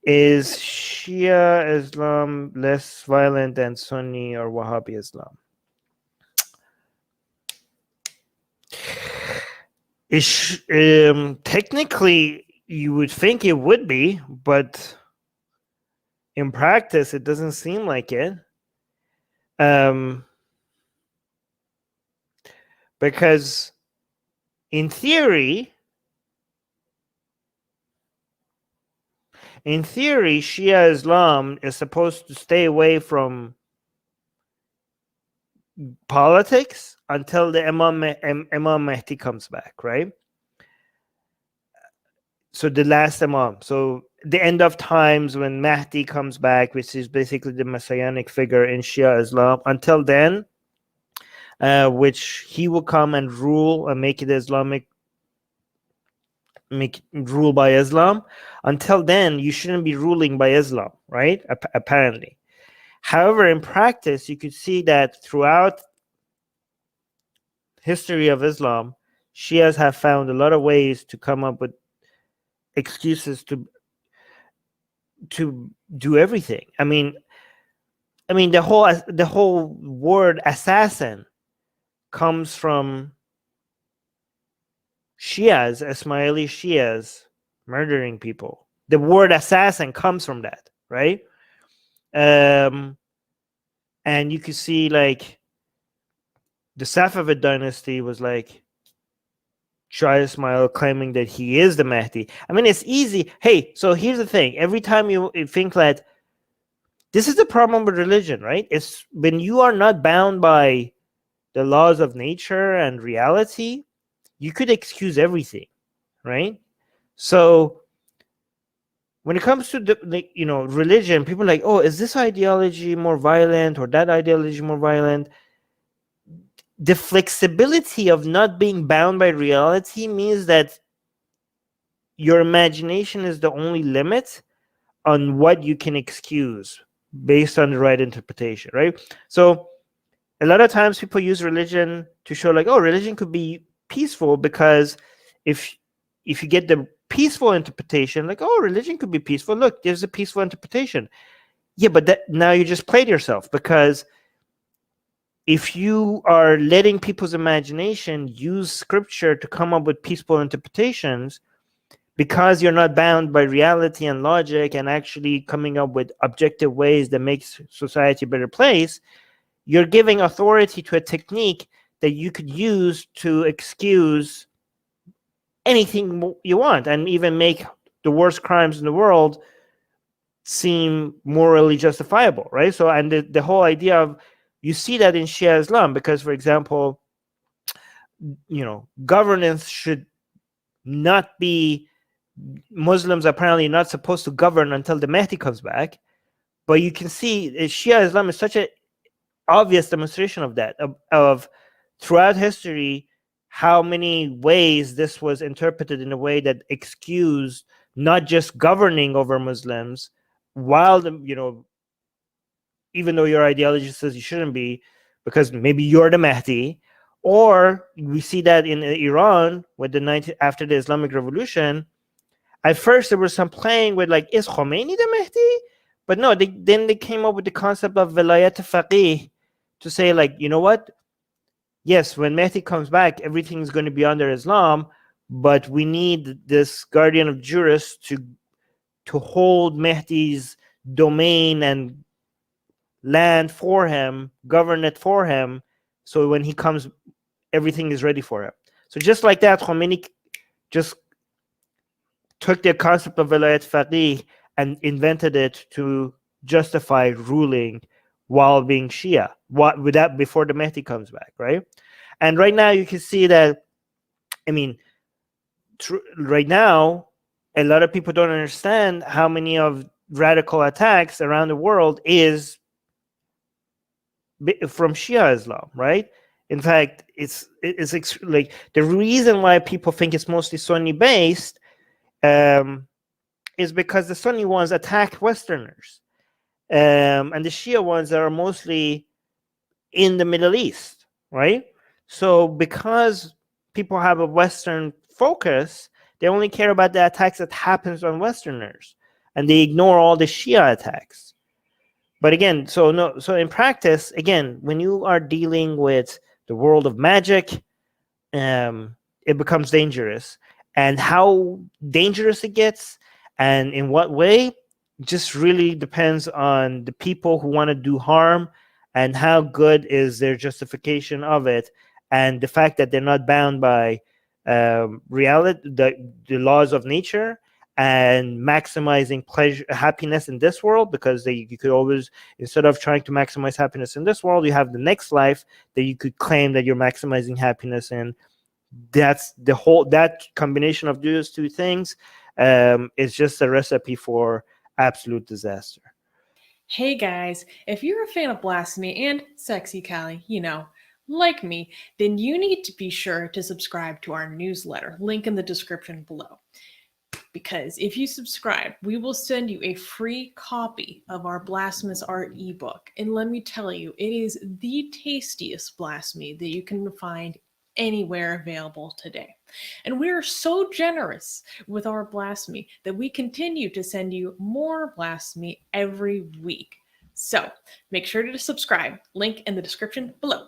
Is Shia Islam less violent than Sunni or Wahhabi Islam? Technically, you would think it would be, but in practice, it doesn't seem like it. Because in theory, Shia Islam is supposed to stay away from politics until the Imam Mahdi comes back, right? So the last Imam. So the end of times when Mahdi comes back, which is basically the messianic figure in Shia Islam. Until then, which he will come and rule and make rule by Islam. Until then, you shouldn't be ruling by Islam, right? Apparently. However, in practice, you could see that throughout history of Islam, Shias have found a lot of ways to come up with excuses to do everything. I mean, the whole word assassin comes from Shias, Ismaili Shias murdering people. The word assassin comes from that, right? And you could see like the Safavid dynasty was like Shah Ismail claiming that he is the Mahdi. I mean, it's easy. Hey, so here's the thing. Every time you think that this is the problem with religion, right? It's when you are not bound by the laws of nature and reality, you could excuse everything, right? So when it comes to the religion, people are like, oh, is this ideology more violent or that ideology more violent? The flexibility of not being bound by reality means that your imagination is the only limit on what you can excuse based on the right interpretation, right? So a lot of times people use religion to show like, oh, religion could be peaceful because if you get the peaceful interpretation, like, oh, religion could be peaceful. Look, there's a peaceful interpretation. Yeah, but now you just played yourself, because if you are letting people's imagination use scripture to come up with peaceful interpretations, because you're not bound by reality and logic and actually coming up with objective ways that makes society a better place, you're giving authority to a technique that you could use to excuse anything you want and even make the worst crimes in the world seem morally justifiable, right? So, and the whole idea of, you see that in Shia Islam, because, for example, governance should not be, Muslims apparently not supposed to govern until the Mahdi comes back. But you can see Shia Islam is such an obvious demonstration of that, of throughout history, how many ways this was interpreted in a way that excused not just governing over Muslims, while even though your ideology says you shouldn't be, because maybe you're the Mahdi. Or we see that in Iran with after the Islamic Revolution. At first, there was some playing with like, is Khomeini the Mahdi? But no, then they came up with the concept of Velayat Faqih to say, like, you know what? Yes, when Mahdi comes back, everything's going to be under Islam, but we need this guardian of jurists to hold Mahdi's domain and land for him, govern it for him, so when he comes, everything is ready for him. So just like that, Khomeini just took the concept of Velayat Faqih and invented it to justify ruling while being Shia, before the Mahdi comes back, right? And right now you can see that, I mean, right now, a lot of people don't understand how many of radical attacks around the world is from Shia Islam, right? In fact, it's like the reason why people think it's mostly Sunni based is because the Sunni ones attack Westerners, and the Shia ones are mostly in the Middle East, right? So because people have a Western focus, they only care about the attacks that happens on Westerners. and they ignore all the Shia attacks. But again, so in practice, again, when you are dealing with the world of magic, it becomes dangerous. And how dangerous it gets and in what way just really depends on the people who want to do harm and how good is their justification of it, and the fact that they're not bound by reality, the laws of nature, and maximizing pleasure, happiness in this world, because you could always, instead of trying to maximize happiness in this world, you have the next life that you could claim that you're maximizing happiness in. That's the whole, that combination of those two things is just a recipe for absolute disaster. Hey guys, if you're a fan of blasphemy and sexy Callie, like me, then you need to be sure to subscribe to our newsletter, link in the description below. Because if you subscribe, we will send you a free copy of our Blasphemous Art ebook. And let me tell you, it is the tastiest blasphemy that you can find anywhere available today. And we are so generous with our blasphemy that we continue to send you more blasphemy every week. So make sure to subscribe, link in the description below.